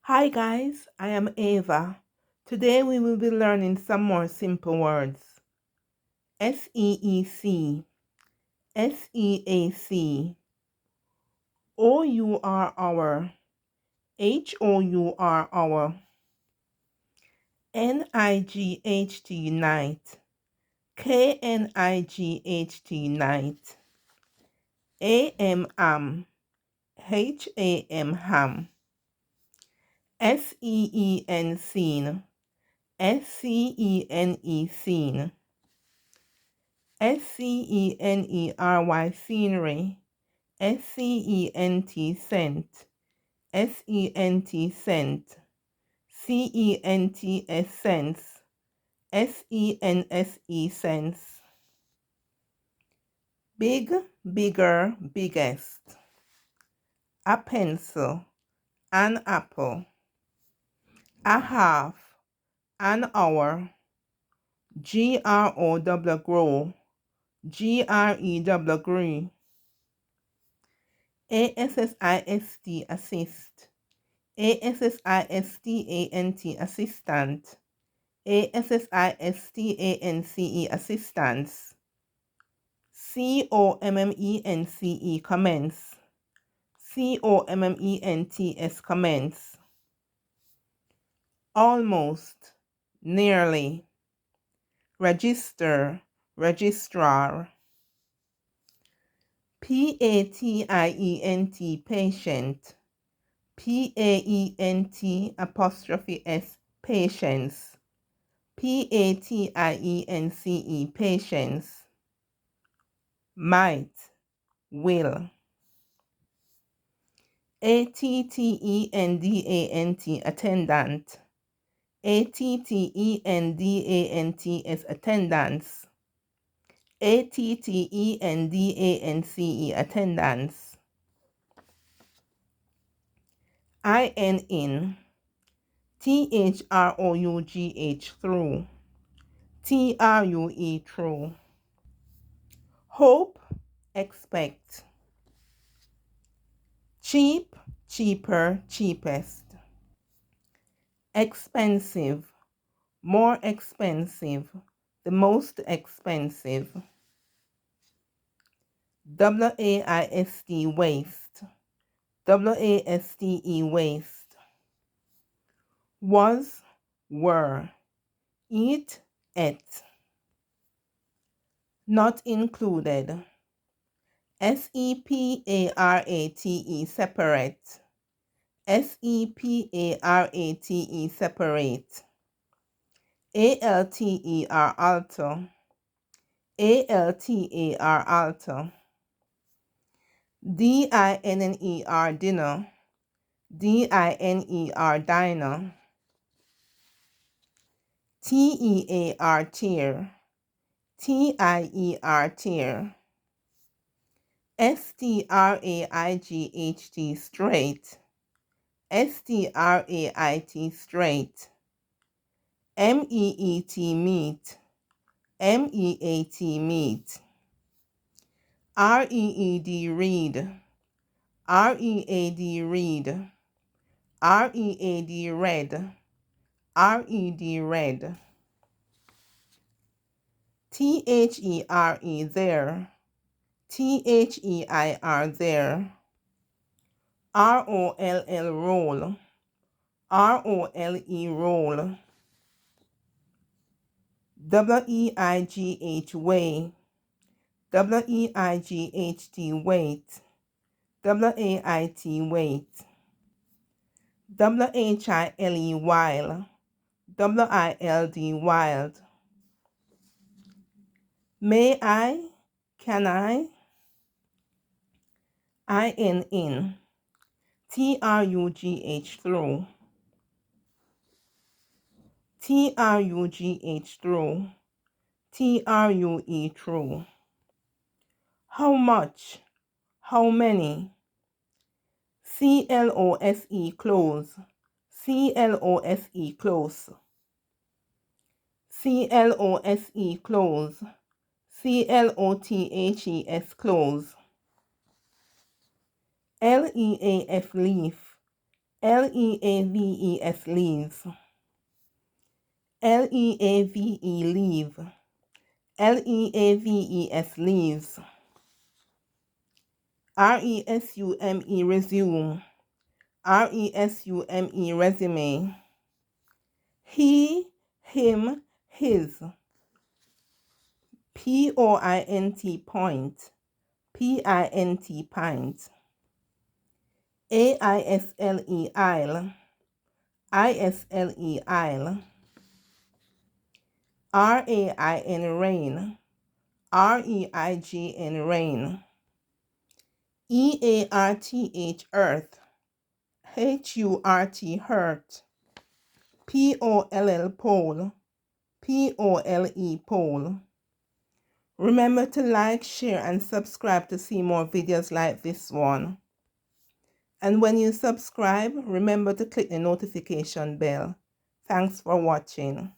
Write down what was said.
Hi guys, I am Ava. Today we will be learning some more simple words. SEEC, SEAC, OUR, HOUR, NIGHT unite, KNIGHT unite, AM HAM, SEEN scene, SCENE scene, SCENERY scenery, SCENT scent, SENT scent, CENTS sense, SENSE sense. Big, bigger, biggest. A pencil, an apple. A half, an hour. GROW grow, GREW gree. ASSIST assist, ASSISTANT assistant, ASSISTANCE assistance, COMMENCE commence, COMMENTS commence. Almost, nearly. Register, registrar. PATIENT patient, PAENT apostrophe S patience, PATIENCE patience. Might, will. ATTENDANT attendant, ATTENDANT is attendance, ATTENDANCE attendance. In, THROUGH through, TRUE true. Hope, expect. Cheap, cheaper, cheapest. Expensive, more expensive, the most expensive. WAIST waste, WASTE waste. Was, were. Eat, ate. Not included. SEPARATE separate, SEPARATE separate. ALTER alter, ALTAR alter. DINER dinner, DINER diner. TEAR tear, TIER tear. STRAIGHT straight, STRAIT straight. MEET meat, MEAT meat. REED read, READ read. READ read, RED read. THERE there, THEIR there. ROLL roll, ROLE roll. WEIGH weigh, WEIGHT weight, WAIT weight. WHILE while, WILD wild. May I, can I. In, TRUGH through, TRUGH through, TRUE true. How much, how many. CLOSE close, CLOSE close. CLOSE close, CLOTHES close. LEAF leaf, Leaves, leaves. Leave, leave. Leaves, leaves. Resume, resume. Resume, resume. He, him, his. Point, point. Pint, pint. Isle, isle. Isle, isle. Rain, rain. Reign, rain. Earth, earth. Hurt. Poll, pole. Pole. Remember to like, share, and subscribe to see more videos like this one. And when you subscribe, remember to click the notification bell. Thanks for watching.